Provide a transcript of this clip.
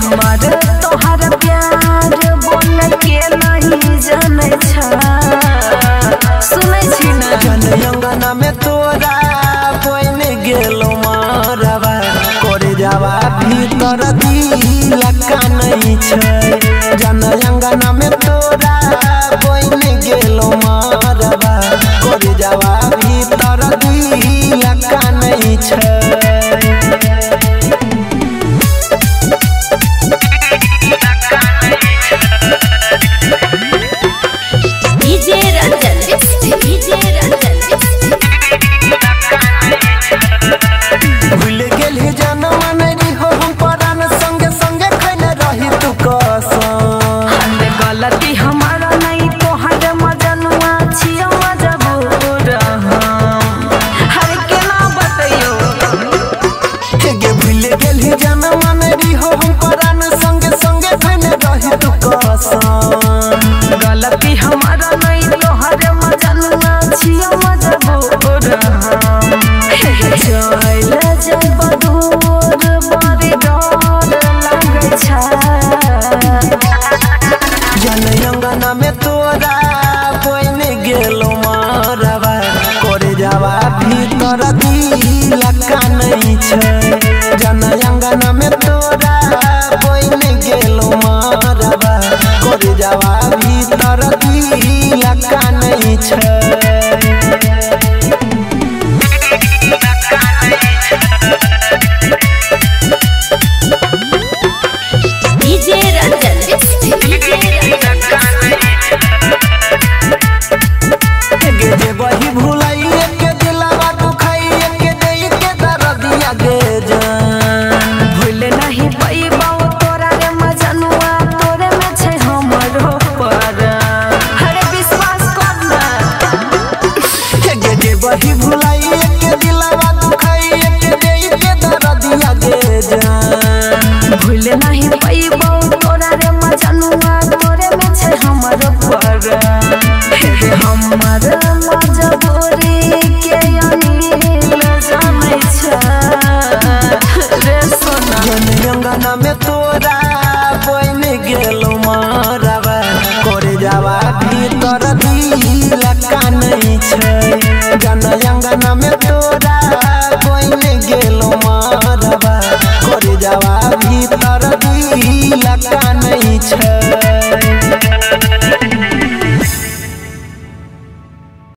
हमार तोहर प्यार बोल के नहीं जाने छा सुनै छी ना जनयंगना में तोरा बन गेलो मारवा करे जावा भीतर दिल का नहीं छै जनयंगना में तोरा बन गेलो मारवा करे जावा भीतर दिल का नहीं छै भूल गेल जनम नहीं हो हम परान संगे संगे खैले रही तू कसम गलती हमारा नहीं तोहर मजनुआ छियो मजबूर हम हर केना बतइयो गे भूल गेल जनम नहीं हो हम परान संगे संगे खैले रही तू कसम गलती हमारा नहीं तोहर मजनुआ छियो मजबूर हम चल जब दूर बड़ी डर लागै छै जनयंगना में तोरा बन गेलो मारवा करे जावा भीतर दिल का नहीं छै जनयंगना में तोरा बन गेलो मारवा करे जावा भीतर दिल का नहीं छै वही भुलाइए के दिलवा दुखाइए के दे के दर्दिया दे जान भूल नहीं पैबौ तोरा रे मजनुआ तोरे में छै हमरो पर हरे विश्वास कर ना गे वही भुलाइए के दिलवा दुखाइए के दे के दर्दिया दे जान भूल नहीं पैबौ तोरा रे मजनुआ तोरे में छै हमरो पर हमर मजबूरी के अनिल जानै छै रे सोना जनयंगना में तोरा बन गेलो मारवा करे जावा भीतर दिल का नहीं छै जनयंगना में तोरा बन गेलो मारवा करे जावा भीतर दिल का नहीं छै।